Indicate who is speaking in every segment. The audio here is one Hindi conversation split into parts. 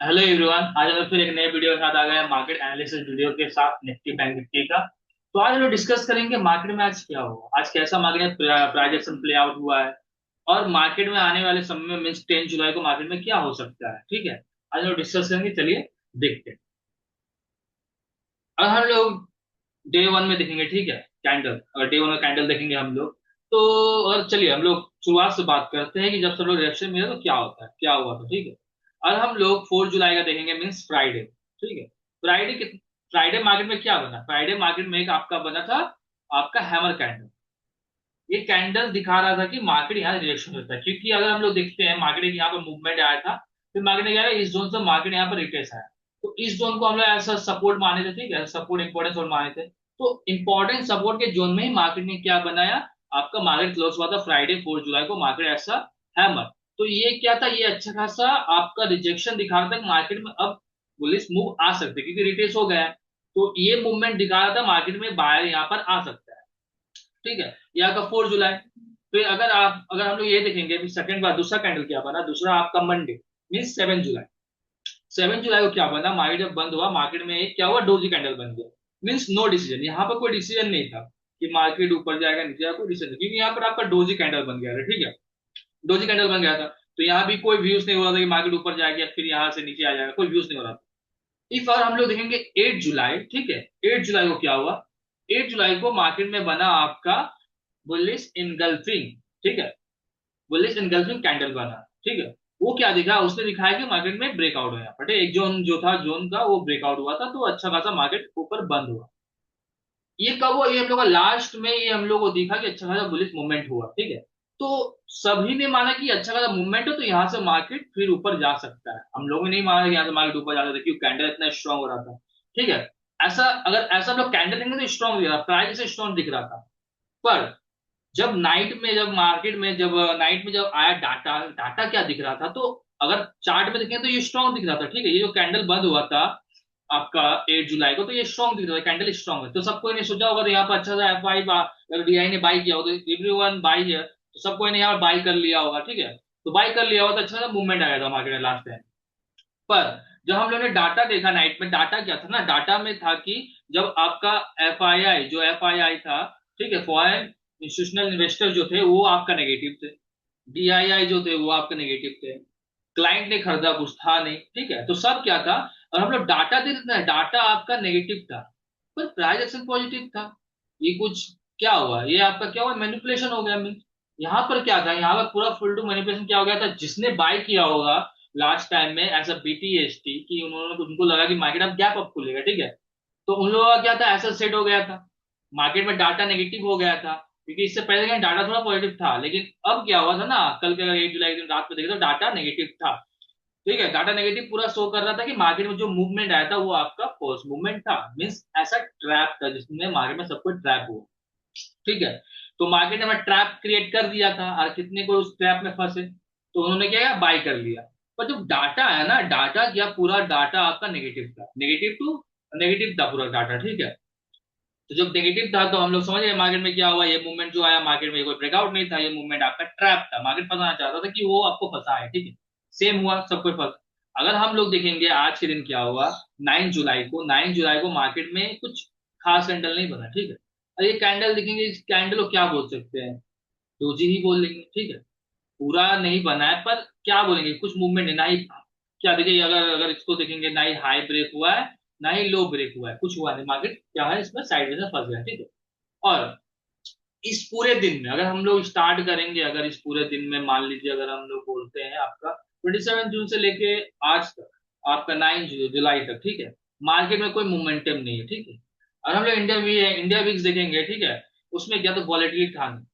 Speaker 1: हेलो एवरीवन, आज हम फिर एक नए वीडियो के साथ आ गए हैं मार्केट एनालिसिस वीडियो के साथ निफ्टी बैंक निफ्टी का। तो आज हम लोग डिस्कस करेंगे मार्केट में आज क्या हुआ, आज कैसा मार्केट में प्राइस एक्शन प्ले आउट हुआ है और मार्केट में आने वाले समय में मीन्स 10 जुलाई को मार्केट में क्या हो सकता है। ठीक है, आज हम लोग डिस्कस करेंगे, चलिए देखते हैं। अब हम लोग डे वन में देखेंगे, ठीक है, कैंडल, और डे वन में कैंडल देखेंगे हम लोग। तो और चलिए हम लोग शुरुआत से बात करते हैं कि जब सब लोग रिएक्शन मिले तो क्या होता है, क्या हुआ था। ठीक है, और हम लोग 4 जुलाई का देखेंगे, मीन्स फ्राइडे। ठीक है, फ्राइडे, फ्राइडे मार्केट में क्या बना, फ्राइडे मार्केट में एक आपका बना था आपका हैमर कैंडल। ये कैंडल दिखा रहा था कि मार्केट यहाँ रिएक्शन होता है, क्योंकि अगर हम लोग देखते हैं मार्केट यहाँ पर मूवमेंट आया था, फिर मार्केट ने क्या है, इस जोन से मार्केट यहाँ पर रिट्रेस आया। तो इस जोन को हम लोग ऐसा सपोर्ट माने थे, ठीक है, सपोर्ट इंपॉर्टेंट जोन माने थे। तो इंपॉर्टेंट सपोर्ट के जोन में ही मार्केट ने क्या बनाया, आपका मार्केट क्लोज हुआ था फ्राइडे 4 जुलाई को, मार्केट ऐसा हैमर। तो ये क्या था, ये अच्छा खासा आपका रिजेक्शन दिखा रहा था कि मार्केट में अब बुलिश मूव आ सकते हैं, क्योंकि रिट्रेस हो गया है। तो ये मूवमेंट दिखा रहा था मार्केट में बायर यहाँ पर आ सकता है। ठीक है, ये आपका 4 जुलाई। फिर अगर हम लोग ये देखेंगे, फिर सेकंड बार दूसरा कैंडल क्या बना, दूसरा आपका मंडे मीन 7 जुलाई। 7 जुलाई को क्या बना, मार्केट जब बंद हुआ, मार्केट में एक क्या हुआ, डोजी कैंडल बन गया। मीन्स नो डिसीजन, यहाँ पर कोई डिसीजन नहीं था कि मार्केट ऊपर जाएगा नीचे जाएगा, कोई डिसीजन नहीं, क्योंकि यहाँ पर आपका डोजी कैंडल बन गया था। ठीक है, डोजी कैंडल बन गया था, तो यहाँ भी कोई व्यूज नहीं हो रहा था कि मार्केट ऊपर जाएगा या फिर यहाँ से नीचे आ जाएगा, कोई व्यूज नहीं हो रहा था। इफ और हम लोग देखेंगे 8 जुलाई, ठीक है, 8 जुलाई को क्या हुआ, 8 जुलाई को मार्केट में बना आपका बुलिश इनगल्फिंग। ठीक है, बुलिश इनगल्फिंग कैंडल बना। ठीक है, वो क्या दिखा, उसने दिखाया कि मार्केट में ब्रेकआउट हुआ, बट एक जोन जो था, जोन का वो ब्रेकआउट हुआ था, तो अच्छा खासा मार्केट ऊपर बंद हुआ। ये कब हुआ, ये हम लोग का लास्ट में, ये हम लोग को दिखा कि अच्छा खासा बुलिश मूवमेंट हुआ। ठीक है, तो सभी ने माना कि अच्छा खासा मूवमेंट हो तो यहाँ से मार्केट फिर ऊपर जा सकता है। हम लोगों ने नहीं माना कि यहाँ से मार्केट ऊपर जा सकता है, क्योंकि कैंडल इतना स्ट्रांग हो रहा था। ठीक है, ऐसा अगर ऐसा हम लोग कैंडल देखेंगे तो स्ट्रांग दिख रहा था, प्राइस से स्ट्रांग दिख रहा था। पर जब नाइट में, जब मार्केट में, जब नाइट में जब आया डाटा, डाटा क्या दिख रहा था, तो अगर चार्ट में देखें तो ये स्ट्रांग दिख रहा था। ठीक है, ये जो कैंडल बंद हुआ था आपका 8 जुलाई को, तो ये स्ट्रांग दिख रहा था, कैंडल स्ट्रांग है। तो सबको ने सोचा होगा तो यहाँ पर अच्छा सा एफ आई, अगर डीआई ने बाई किया हो तो एवरी वन बाई है, तो सबको ने यहाँ बाई कर लिया होगा। ठीक है, तो बाई कर लिया होगा तो अच्छा सा मूवमेंट आया था मार्केट में लास्ट टाइम। पर जब हम लोगों ने डाटा देखा नाइट में, डाटा क्या था ना, डाटा में था कि जब आपका एफ आई आई, जो एफ आई आई था, ठीक है, फॉरेन इंस्टीट्यूशनल इन्वेस्टर जो थे वो आपका नेगेटिव थे, डीआईआई जो थे वो आपके नेगेटिव थे, क्लाइंट ने खरीदा कुछ था नहीं। ठीक है, तो सब क्या था, और हम लोग डाटा देख रहे थे, डाटा आपका नेगेटिव था पर प्राइस एक्शन पॉजिटिव था। ये कुछ क्या हुआ, ये आपका क्या हुआ, मैनिपुलेशन हो गया। मीन यहाँ पर क्या था, यहाँ पर पूरा फुल टू मैनिपुलेशन क्या हो गया था, जिसने बाय किया होगा लास्ट टाइम में एज अ बीटीएसटी, कि उन्होंने, उनको लगा कि मार्केट अब गैप अप खुलेगा। ठीक है, तो उन लोगों का क्या था, ऐसा सेट हो गया था, मार्केट में डाटा नेगेटिव हो गया था, क्योंकि इससे पहले का डाटा थोड़ा पॉजिटिव था। लेकिन अब क्या हुआ था ना, कल के अगर 8 जुलाई के दिन रात को देखे तो डाटा नेगेटिव था। ठीक है, डाटा नेगेटिव पूरा शो कर रहा था कि मार्केट में जो मूवमेंट आया था वो आपका फॉल्स मूवमेंट था, मीन्स ऐसा ट्रैप था जिसमें मार्केट में सबको ट्रैप हुआ। ठीक है, तो मार्केट ने हमें ट्रैप क्रिएट कर दिया था और कितने को उस ट्रैप में फंसे, तो उन्होंने क्या किया, बाय कर लिया। पर जब डाटा है ना, डाटा क्या, पूरा डाटा आपका नेगेटिव था, नेगेटिव टू नेगेटिव था पूरा डाटा। ठीक है, तो जब नेगेटिव था तो हम लोग समझ गए मार्केट में क्या हुआ, ये मूवमेंट जो आया मार्केट में कोई ब्रेकआउट नहीं था, ये मूवमेंट आपका ट्रैप था, मार्केट फंसाना चाहता था कि वो आपको फंसा है। ठीक है, सेम हुआ, सब कोई फंस। अगर हम लोग देखेंगे आज के दिन क्या हुआ, 9 जुलाई को, 9 जुलाई को मार्केट में कुछ खास कैंडल नहीं बना। ठीक है, और ये कैंडल देखेंगे, इस कैंडल को क्या बोल सकते हैं, डोजी ही बोल लेंगे। ठीक है, पूरा नहीं बना है पर क्या बोलेंगे, कुछ मूवमेंट नहीं, ना ही क्या देखिए, अगर अगर इसको देखेंगे, ना ही हाई ब्रेक हुआ है ना ही लो ब्रेक हुआ है, कुछ हुआ नहीं, मार्केट क्या है, इसमें साइडवेज में फंस गया है। ठीक है, और इस पूरे दिन में अगर हम लोग स्टार्ट करेंगे, अगर इस पूरे दिन में मान लीजिए, अगर हम लोग बोलते हैं आपका 27 जून से लेके आज तक, आपका 9 जुलाई तक, ठीक है, मार्केट में कोई मोमेंटम नहीं है। ठीक है, और हम लोग इंडिया विक्स देखेंगे, ठीक है, उसमें क्या तो वॉलेटिलिटी था नहीं।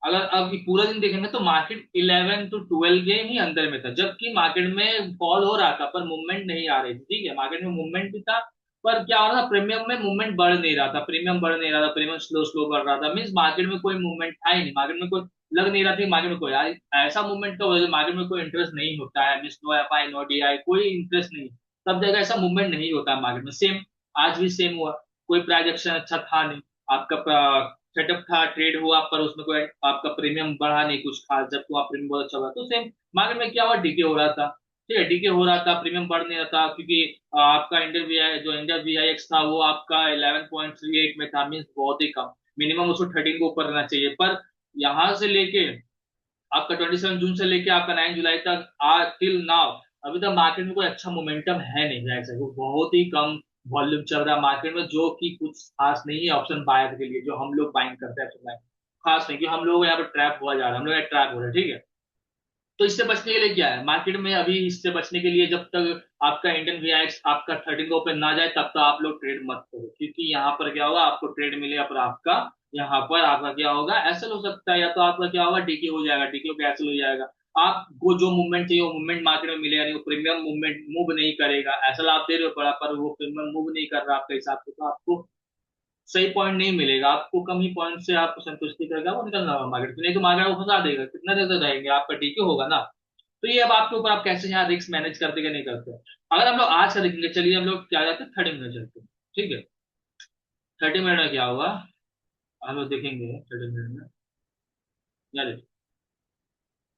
Speaker 1: अगर अब ये पूरा दिन देखेंगे तो मार्केट 11 to 12 के ही अंदर में था, जबकि मार्केट में फॉल हो रहा था पर मूवमेंट नहीं आ रही थी। ठीक है, मार्केट में मूवमेंट भी था पर क्या हो रहा था, प्रीमियम में मूवमेंट बढ़ नहीं रहा था, प्रीमियम बढ़ नहीं रहा था, प्रीमियम स्लो स्लो बढ़ रहा था, मीन्स मार्केट में कोई मूवमेंट था ही नहीं, मार्केट में कोई लग नहीं रहा था कि मार्केट में कोई ऐसा मूवमेंट का वजह मार्केट में कोई इंटरेस्ट नहीं होता है, means no F I no D I, कोई इंटरेस्ट नहीं, सब जगह ऐसा मूवमेंट नहीं होता है मार्केट में। सेम आज भी सेम हुआ, कोई प्राइस एक्शन अच्छा था नहीं, आपका सेटअप था, ट्रेड हुआ पर उसमें कोई आपका प्रीमियम बढ़ा नहीं कुछ खास, जबकि वहाँ प्रीमियम बहुत अच्छा हुआ, तो सेम मार्केट में क्या हुआ, डीके हो रहा था। ठीक है, डीके हो रहा था, प्रीमियम बढ़ नहीं रहा था, क्योंकि आपका इंडियन वी जो इंडिया वीआईएक्स था वो आपका 11.38 में था, मीन्स बहुत ही कम। मिनिमम उसको 13 के ऊपर रहना चाहिए। पर यहाँ से लेके आपका 27 जून से लेके आपका 9 जुलाई तक आज टिल नाउ अभी तक मार्केट में कोई अच्छा मोमेंटम है नहीं, ऐसा वो बहुत ही कम वॉल्यूम चल रहा है मार्केट में, जो कि कुछ खास नहीं है ऑप्शन बायर के लिए, जो हम लोग बाइंग करते हैं ऑप्शन बाइंग, खास नहीं, क्योंकि हम लोग यहाँ पर ट्रैप हुआ जा रहा है, हम लोग ट्रैप हो रहे हैं, ठीक है। तो इससे बचने के लिए क्या है मार्केट में अभी, इससे बचने के लिए जब तक आपका इंडियन वीआईएक्स आपका 13 के ऊपर ना जाए तब तक आप लोग ट्रेड मत करो, क्योंकि यहाँ पर क्या होगा, आपको ट्रेड मिलेगा पर आपका यहाँ पर आपका क्या होगा, एसएल हो सकता है, या तो आपका क्या होगा, डीके हो जाएगा, डीके होकर एसएल हो जाएगा। आपको जो मूवमेंट चाहिए वो मूवमेंट मार्केट में मिलेगा नहीं, वो प्रीमियम मूवमेंट मूव नहीं करेगा। एसएल आप दे रहे हो बड़ा, पर वो प्रीमियम मूव नहीं कर रहा आपके हिसाब से, तो आपको सही पॉइंट नहीं मिलेगा, आपको कम ही पॉइंट से आपको संतुष्टि करेगा, वो निकलना होगा मार्केट से, नहीं तो मार्केट को फंसा देगा, कितना देर तक रहेंगे, आपका डीके होगा ना। तो ये अब आपके ऊपर, आप कैसे यहाँ रिस्क मैनेज करते कि नहीं करते। अगर हम लोग आज का देखेंगे, चलिए हम लोग क्या जाते हैं 30 मिनट चलते हैं, ठीक है। 30 मिनट में क्या होगा, हम लोग देखेंगे 30 मिनट में। यार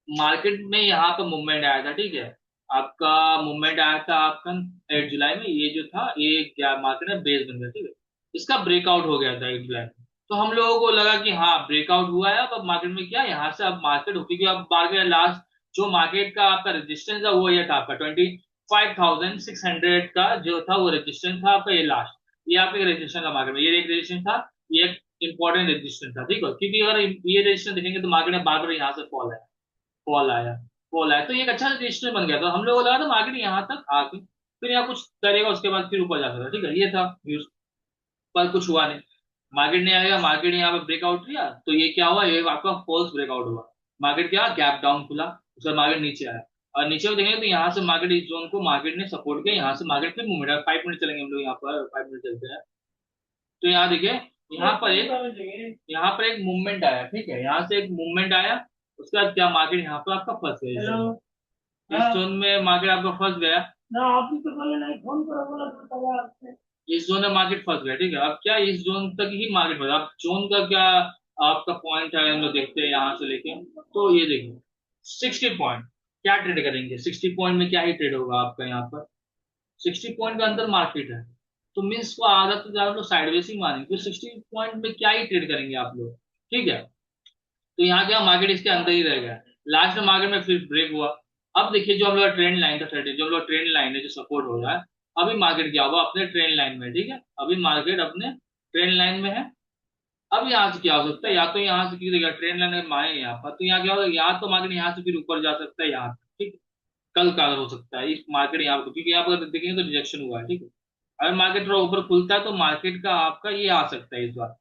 Speaker 1: मार्केट में यहाँ पे मूवमेंट आया था, ठीक है, आपका मूवमेंट आया था आपका 8 जुलाई में, ये जो था ये क्या मार्केट में बेस बन गया, ठीक है। इसका ब्रेकआउट हो गया था 8 जुलाई में, तो हम लोगों को लगा कि हाँ ब्रेकआउट हुआ है, अब मार्केट में क्या यहाँ से अब मार्केट होगी, क्योंकि अब मार्केट लास्ट जो मार्केट का आपका रेजिस्टेंस था वो ये था आपका 25,600 का जो था, वो रेजिस्टेंस था आपका, ये लास्ट, ये आपका रेजिस्टेंस था मार्केट में, ये एक रेजिस्टेंस था, ये एक इंपॉर्टेंट रेजिस्टेंस था, ठीक है, क्योंकि अगर ये रेजिस्टेंस देखेंगे तो मार्केट में बार बार यहाँ से फॉल है, कॉल आया, कॉल आया, तो ये एक अच्छा रजिस्टर बन गया, तो हम लोगों को लगा था मार्केट यहाँ तक आके फिर यहाँ कुछ करेगा, उसके बाद फिर ऊपर जा सकता है, ठीक है, ये था व्यूज। पर कुछ हुआ नहीं, मार्केट नहीं आएगा, मार्केट यहाँ पे ब्रेकआउट किया, तो ये क्या हुआ, ये आपका फॉल्स ब्रेकआउट हुआ, मार्केट क्या गैप डाउन खुला, उसके बाद मार्केट नीचे आया, और नीचे में देखेंगे तो यहाँ से मार्केट इस जोन को मार्केट ने सपोर्ट किया, यहाँ से मार्केट फिर मूवमेंट है, 5 मिनट चलेंगे हम लोग यहाँ पर, 5 मिनट चलते हैं। तो यहाँ देखिए, यहाँ पर एक मूवमेंट आया, ठीक है, यहाँ से एक मूवमेंट आया, उसके बाद क्या मार्केट यहाँ पर आपका फंस गया, इस जोन में मार्केट आपका फंस गया ना, आप ही तो बोले नहीं फोन करो, बोला तो तब आपसे इस जोन में मार्केट फंस गया, ठीक है। अब क्या इस जोन तक ही मार्केट फंसा, अब जोन का क्या आपका पॉइंट है, हम लोग देखते हैं यहाँ से लेके, तो ये देखिए 60 पॉइंट, क्या ट्रेड करेंगे 60 पॉइंट में, क्या ही ट्रेड होगा आपका यहाँ पर, 60 पॉइंट का अंदर मार्केट है, तो मीन्स को आधा तो ज्यादा लोग साइडवेज ही मानेंगे, तो 60 पॉइंट में क्या ही ट्रेड करेंगे आप लोग, ठीक है। तो यहाँ क्या मार्केट इसके अंदर ही रह गया, लास्ट में मार्केट में फिर ब्रेक हुआ। अब देखिए जो हम लोग ट्रेंड लाइन था 30, जो हम लोग ट्रेंड लाइन है जो सपोर्ट हो रहा है, अभी मार्केट क्या हुआ अपने ट्रेंड लाइन में, ठीक है, अभी मार्केट अपने ट्रेंड लाइन में है। अब यहाँ से क्या हो सकता है, या तो यहाँ से देखिए ट्रेंड लाइन माने यहाँ पर, तो यहाँ क्या होगा, यहाँ तो मार्केट यहाँ से फिर ऊपर जा सकता है यहाँ, ठीक है। कल का हो सकता है इस मार्केट यहाँ पर, क्योंकि यहाँ पर देखेंगे तो रिजेक्शन हुआ है, ठीक है। अगर मार्केट थोड़ा ऊपर खुलता है तो मार्केट का आपका ये आ सकता है इस बार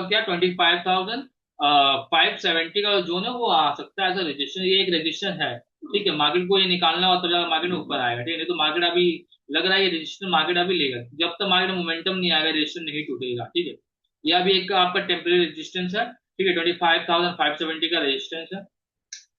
Speaker 1: क्या 25,570 का जोन है वो आ सकता है एज रजिस्टर, ये एक रजिस्टर है, ठीक है। मार्केट को ये निकालना हो तो मार्केट में ऊपर आएगा, ठीक है, नहीं तो मार्केट अभी लग रहा है ये रजिस्टर मार्केट अभी लेगा, जब तक मार्केट मोमेंटम नहीं आएगा रजिस्टर नहीं टूटेगा, ठीक है। ये अभी एक आपका टेम्परेरी रेजिस्टेंस है, ठीक है, 25,570 का रेजिस्टेंस है,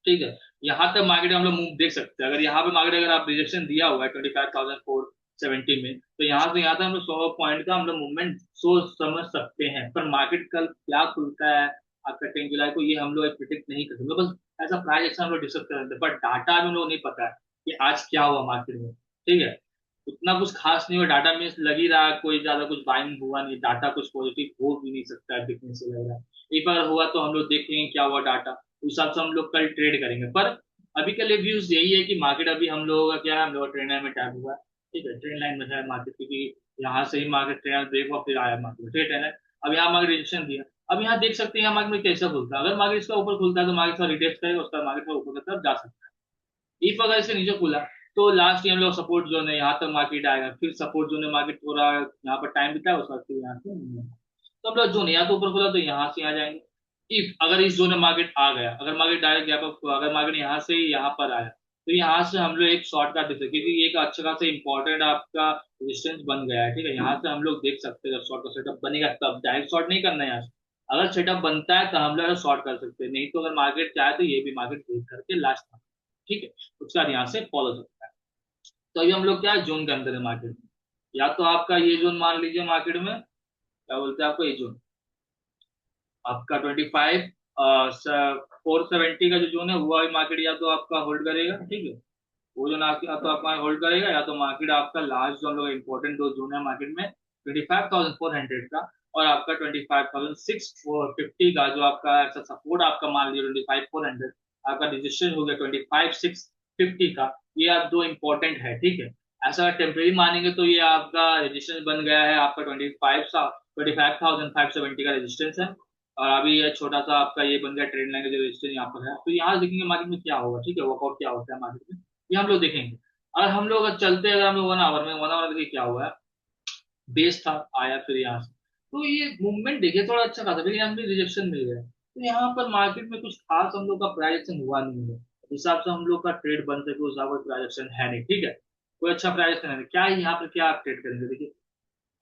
Speaker 1: ठीक है। यहाँ तक मार्केट हम लोग मूव देख सकते हैं, अगर यहाँ पे मार्केट अगर आप रिजेक्शन दिया हुआ है 25,470 में, तो यहाँ से यहाँ तक हम लोग 100 पॉइंट का हम लोग मूवमेंट सोच समझ सकते हैं, पर मार्केट कल क्या खुलता है आपका 10 जुलाई को, ये हम लोग प्रिडिक्ट नहीं कर सकते, बस ऐसा प्राइस एक्शन हम लोग डिस्कस कर सकते हैं, पर डाटा में हम लोग नहीं पता है कि आज क्या हुआ मार्केट में, ठीक है। उतना कुछ खास नहीं हुआ, डाटा में लग ही रहा है कोई ज्यादा कुछ बाइंग हुआ नहीं, डाटा कुछ पॉजिटिव हो भी नहीं सकता है, दिखने से लग रहा है, एक बार हुआ तो हम लोग देखेंगे क्या हुआ डाटा, उस हिसाब से हम लोग कल ट्रेड करेंगे। पर अभी के लिए व्यूज यही है कि मार्केट अभी हम लोगों का क्या है, हम लोग ट्रेंड लाइन में टैप हुआ है, ठीक है, ट्रेंड लाइन में है मार्केट, क्योंकि यहाँ से ही मार्केट ट्रेंड ब्रेक हुआ फिर आया मार्केट, ठीक है। अब यहाँ मार्केट रिजेक्शन दिया, अब यहाँ देख सकते हैं यहाँ मार्केट में कैसे खुलता है, अगर मार्केट इसका ऊपर खुलता है तो मार्केट का रिटेस्ट करेगा, उसका मार्केट का ऊपर की तरफ जा सकता है। इफ अगर इसके नीचे खुला तो लास्ट हम लोग सपोर्ट जोन है, यहाँ तक मार्केट आएगा, फिर सपोर्ट जोन है मार्केट थोड़ा यहाँ पर टाइम बिता है, उसके बाद फिर यहाँ से तो हम लोग जोन या तो ऊपर खुला तो यहाँ से आ जाएंगे। इफ अगर इस जोन में मार्केट आ गया, अगर मार्केट डायरेक्ट गैप अप हुआ, अगर मार्केट यहाँ से यहाँ पर आया, तो यहाँ से हम लोग एक शॉर्ट का देख सकते हैं, क्योंकि एक अच्छा खासा इंपॉर्टेंट आपका रेजिस्टेंस बन गया है, ठीक है। यहाँ से हम लोग देख सकते हैं शॉर्ट का सेटअप बनेगा, तब डायरेक्ट शॉर्ट नहीं करना है यहाँ से, अगर सेटअप बनता है तो हम लोग शॉर्ट कर सकते हैं, नहीं तो अगर मार्केट चाहे तो ये भी मार्केट ब्रेक करके लास्ट, ठीक है, उसका यहाँ से फॉलो सकता है। तो अभी हम लोग क्या है जोन के अंदर है मार्केट में, या तो आपका ये जोन मान लीजिए मार्केट में क्या बोलते हैं आपको, ये जोन आपका 25,470 का जो जोन है वो अभी मार्केट या तो आपका होल्ड करेगा, ठीक है, वो जो ना या तो आपका होल्ड करेगा, या तो मार्केट आपका लास्ट जो हम लोग इंपॉर्टेंट दो जोन है मार्केट में 25,400 का और आपका 25,650 का, जो आपका ऐसा सपोर्ट आपका मान लीजिए 25,400, आपका रजिस्ट्रेशन हो गया 25,650 का। ये आप दो इंपॉर्टेंट है, ठीक है। ऐसा टेम्परेरी मानेंगे तो ये आपका रजिस्ट्रेशन बन गया है आपका 25,570 का रजिस्टेंस है। और अभी ये छोटा सा आपका ये बन गया ट्रेंड लाइन का जो रजिस्टेंस यहाँ पर है। तो यहाँ देखेंगे मार्केट में क्या होगा, ठीक है, वर्कआउट क्या होता है मार्केट में, ये हम लोग देखेंगे। और हम लोग अगर चलते, अगर हम लोग 1 आवर में, 1 आवर देखिए क्या हुआ है। बेस था, आया फिर यहाँ से, तो ये मूवमेंट देखिए थोड़ा अच्छा खासा, फिर यहाँ पे रिजेक्शन मिल गया। तो यहाँ पर मार्केट में कुछ खास हम लोग का प्राइजेक्शन हुआ नहीं है, उस हिसाब से हम लोग का ट्रेड बन सके उस हिसाब का प्राइजेक्शन है नहीं, ठीक है। कोई अच्छा प्राइजेक्शन है नहीं। क्या है यहाँ पर, क्या आप ट्रेड करेंगे, देखिए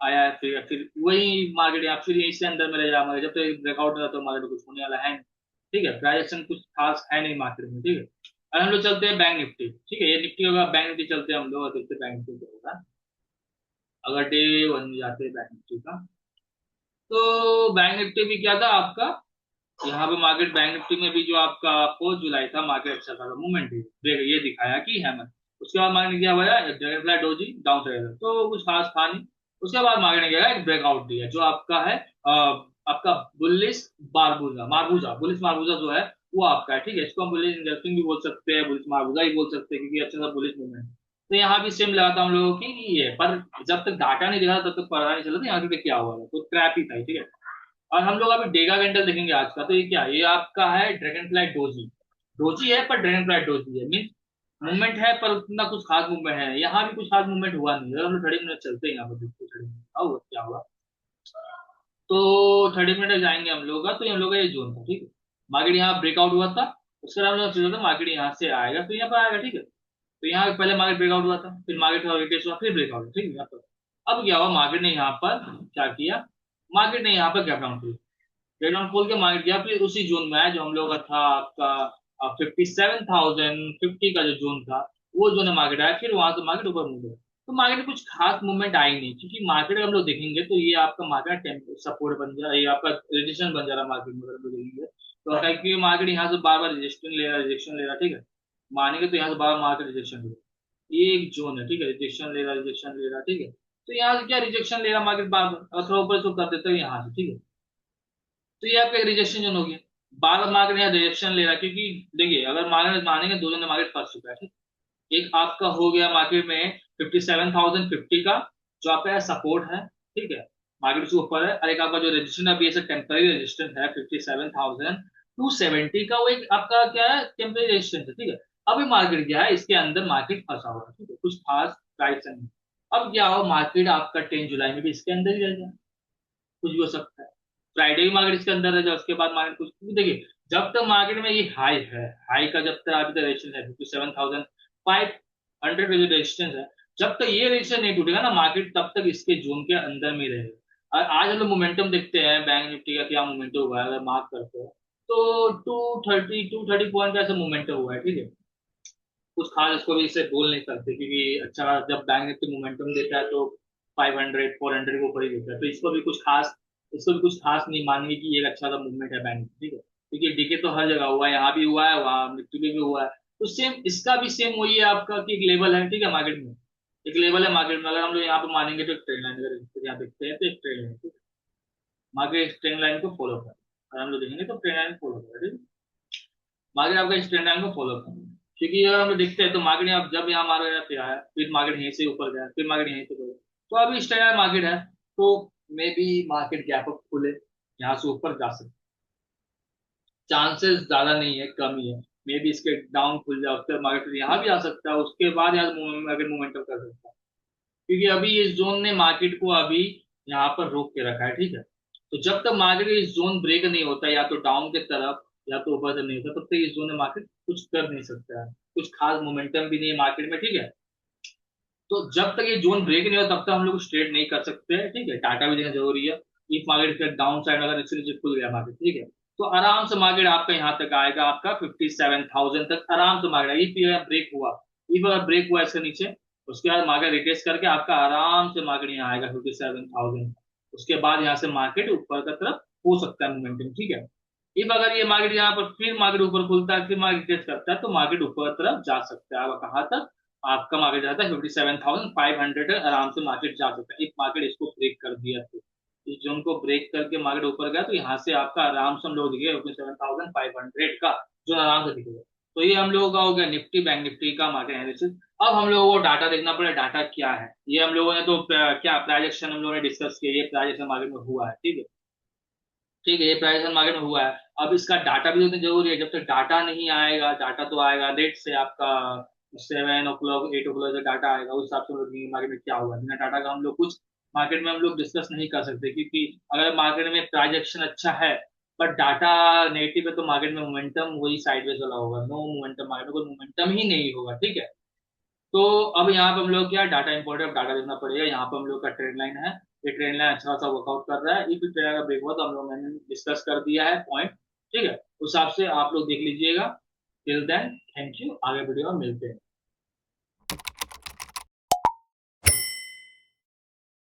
Speaker 1: आया है, फिर वही मार्केट यहाँ फिर इससे अंदर में रह जाएगा, जब तक ब्रेकआउट नहीं होता तो मार्केट कुछ होने वाला है नहीं, ठीक है। प्राइजेक्शन कुछ खास है नहीं मार्केट में, ठीक है। और हम लोग चलते हैं बैंक निफ्टी, ठीक है, ये निफ्टी होगा, बैंक निफ्टी चलते हैं हम लोग और देखते हैं बैंक निफ्टी क्या होगा। अगर डे 1 में जाते हैं बैंक निफ्टी का, तो बैंक निफ्टी भी क्या था आपका, यहाँ पे मार्केट बैंक निफ्टी में भी जो आपका 4 जुलाई था मार्केट अच्छा था, मूवमेंट ये दिखाया कि हैमर। उसके बाद मार्केट ने क्या हुआ, dragon fly doji down trade, तो कुछ खास था नहीं। उसके बाद मार्केट ने क्या है, एक ब्रेकआउट दिया जो आपका है आपका बुलिस बारबूजा मारबूजा, बुलिस मारबूजा जो है वो आपका है, ठीक है। इसको हम बुलिस इंगल्फिंग भी बोल सकते हैं, बुलिस मारबूजा भी बोल सकते हैं, क्योंकि अच्छा सा बुलिस मूवमेंट। तो यहाँ भी सेम लगा था हम लोगों की ये, पर जब तक डाटा नहीं दिखा तब तक पता नहीं चला था यहाँ पे क्या हुआ था, तो ट्रैप ही था, ठीक है। और हम लोग अभी डेगा कैंडल देखेंगे आज का, तो ये क्या है, ये आपका है ड्रैगन फ्लाई डोजी। डोजी है पर ड्रैगन फ्लाई डोजी है, मीन मूवमेंट है पर उतना कुछ खास मूवमेंट है, यहाँ भी कुछ खास मूवमेंट हुआ नहीं है। हम लोग 30 मिनट चलते हैं यहाँ पर, देखते 30 मिनट क्या हुआ। तो 30 मिनट जाएंगे हम लोग का, तो हम लोग का ये जोन था, ठीक है। मार्केट यहाँ ब्रेकआउट हुआ था, उसके बाद हम लोग सोचा था मार्केट यहाँ से आएगा तो यहाँ पर आएगा, ठीक है। तो यहाँ पहले मार्केट ब्रेकआउट हुआ था, फिर मार्केट थोड़ा रिटेस्ट हुआ, फिर ब्रेकआउट, ठीक है यहाँ पर। अब क्या हुआ, मार्केट ने यहाँ पर क्या किया, मार्केट ने यहाँ पर गैप डाउन किया, गैप डाउन खोल के मार्केट गया फिर उसी जोन में आया जो हम लोग का था आपका 57,050 का जो जोन था, वो जोन है मार्केट आया, फिर वहां से मार्केट ऊपर मूव गया। तो मार्केट में कुछ खास मूवमेंट आई नहीं, क्योंकि मार्केट अगर हम लोग देखेंगे तो ये आपका मार्केट सपोर्ट बन जा रहा है, ये आपका रेजिस्टेंस बन जा रहा है मार्केट में, अगर हम लोग देखेंगे तो क्योंकि मार्केट यहाँ से बार बार रिजेक्शन ले रहा है, रिजेक्शन ले रहा है, ठीक है। मानेंगे तो यहाँ से बार बार मार्केट रिजेक्शन ले रहा है, ये एक जोन है, ठीक है, रिजेक्शन ले रहा है, रिजेक्शन ले रहा है, ठीक है। तो यहाँ से क्या रिजेक्शन ले रहा मार्केट बार बार, और थोड़ा ऊपर से कर देता है यहाँ से, ठीक है। तो ये आपका रिजेक्शन जोन हो गया, बार बार मार्केट यहाँ रिजेक्शन ले रहा है, क्योंकि देखिए अगर मार्केट मानेंगे दो जन मार्केट फंस चुका है, ठीक। एक आपका हो गया मार्केट में 57,050 का, जो आपका सपोर्ट है, ठीक है, मार्केट से ऊपर है। और एक आपका जो रजिस्टेंस अभी ऐसे टेम्पररी रेजिस्टेंस है 57,270 का, वो एक आपका क्या है, टेम्पररी रेजिस्टेंस है, ठीक है। अभी मार्केट क्या है, इसके अंदर मार्केट फंसा हुआ है, ठीक है, कुछ खास प्राइस नहीं। अब क्या हो, मार्केट आपका 10 जुलाई में भी इसके अंदर ही रह जाए, कुछ भी हो सकता है। फ्राइडे भी मार्केट इसके अंदर रह जाए, उसके बाद मार्केट कुछ, देखिए जब तक मार्केट में ये हाई है, हाई का जब तक अभी तक रेजिस्टेंस है 57,500 का जो रेजिस्टेंस है, जब तक ये रेजिस्टेंस नहीं टूटेगा ना मार्केट, तब तक इसके जोन के अंदर में रहेगा। और आज हम लोग मोमेंटम देखते हैं बैंक निफ्टी का क्या मोमेंटम हुआ है, अगर मार्क करते हैं तो 230 पॉइंट का ऐसा मोमेंटम हुआ है, ठीक है। कुछ खास इसको भी इसे बोल नहीं सकते, क्योंकि अच्छा जब बैंक निफ्टी मोमेंटम देता है तो 500 400 के ऊपर ही देता है, तो इसको भी कुछ खास, इसको भी कुछ खास नहीं मानेंगे कि ये एक अच्छा सा मूवमेंट है बैंक, ठीक है। क्योंकि डीके तो हर जगह हुआ है, यहाँ भी हुआ है, वहाँ निफ्टी में भी हुआ है। तो सेम इसका भी सेम वही है आपका कि एक लेवल है, ठीक है, मार्केट में एक लेवल है मार्केट में। अगर हम लोग यहाँ पे मानेंगे तो एक ट्रेंड लाइन, अगर यहाँ देखते हैं तो एक ट्रेंड लाइन, ठीक है। मार्केट इस ट्रेंड लाइन को फॉलो कर, अगर हम लोग देखेंगे तो ट्रेंड लाइन फॉलो कर, ठीक है। मार्केट आपका इस ट्रेंड लाइन को फॉलो कर, क्योंकि अगर हम लोग देखते हैं तो मार्केट आप जब यहाँ मारा गया फिर आया, फिर मार्केट यहीं से ऊपर गया, फिर मार्केट यहीं से गया, तो अभी इस टाइम मार्केट है, तो may be market gap up खुले, यहाँ से ऊपर जा सकते, चांसेस ज्यादा नहीं है, कम ही है। मे बी इसके डाउन खुल जाए, उसके मार्केट यहाँ भी आ सकता है, उसके बाद यहाँ मार्केट मोमेंटम कर सकता है, क्योंकि अभी इस जोन ने मार्केट को अभी यहाँ पर रोक के रखा है, ठीक है। तो जब तक मार्केट इस जोन ब्रेक नहीं होता, या तो डाउन के तरफ या तो ऊपर से नहीं होता, तब तक इस जोन में मार्केट कुछ कर नहीं सकता है, कुछ खास मोमेंटम भी नहीं है मार्केट में, ठीक है। तो जब तक ये जोन ब्रेक नहीं होता तब तक हम लोग ट्रेड नहीं कर सकते हैं, ठीक है, डाटा भी देना जरूरी है। इफ मार्केट का डाउन साइड अगर नीचे नीचे खुल गया मार्केट, ठीक है, तो आराम से मार्केट आपका यहाँ तक आएगा, आपका 57,000 तक आराम से मार्केट, इफ ब्रेक हुआ, इफ अगर ब्रेक हुआ इसके नीचे, उसके बाद मार्केट रिटेस्ट करके आपका आराम से मार्केट यहाँ आएगा 57,000। उसके बाद यहाँ से मार्केट ऊपर की तरफ हो सकता है मोमेंटम, ठीक है। इफ अगर ये मार्केट यहाँ पर फिर मार्केट ऊपर खुलता है, फिर मार्केट रिटेस्ट करता है, तो मार्केट ऊपर की तरफ जा सकता है, अब कहाँ तक, आपका मार्केट जाता है 57,500 आराम से मार्केट जा सकता है। एक मार्केट इसको ब्रेक कर दिया तो इस जोन को ब्रेक करके मार्केट ऊपर गया, तो यहाँ से आपका आराम से हम लोग दिखेगा 57,500 का जोन आराम से दिखेगा। तो ये हम लोगों का हो गया निफ्टी बैंक निफ्टी का मार्केट एनालिसिस। अब हम लोगों को डाटा देखना पड़ेगा, डाटा क्या है। ये हम लोगों ने तो क्या प्राइस एक्शन हम लोगों ने डिस्कस किया, ये प्राइस एक्शन मार्केट में हुआ है, ठीक है। ठीक है, ये प्राइस एक्शन मार्केट में हुआ है। अब इसका डाटा भी उतना जरूरी है। जब तक डाटा नहीं आएगा, डाटा तो आएगा लेट से आपका 7 o'clock 8 o'clock का डाटा आएगा, उस हिसाब से हम लोग मार्केट में क्या हुआ। बिना डाटा का हम लोग कुछ मार्केट में हम लोग डिस्कस नहीं कर सकते, क्योंकि अगर मार्केट में प्राइस एक्शन अच्छा है पर डाटा नेगेटिव है, तो मार्केट में मोमेंटम वही साइडवेज वाला होगा। नो मोमेंटम, मार्केट में कोई मोमेंटम ही नहीं होगा, ठीक है। तो अब यहाँ पे हम लोग क्या डाटा इंपॉर्टेंट डाटा देखना पड़ेगा। यहाँ पे हम लोग का ट्रेंड लाइन है, ये ट्रेंड लाइन अच्छा खासा वर्कआउट कर रहा है। इस ट्रेंड का ब्रेक हुआ तो हम लोग मैंने डिस्कस कर दिया है पॉइंट, ठीक है। उस हिसाब से आप लोग देख लीजिएगा। टिल देन थैंक यू, आगे वीडियो में मिलते हैं।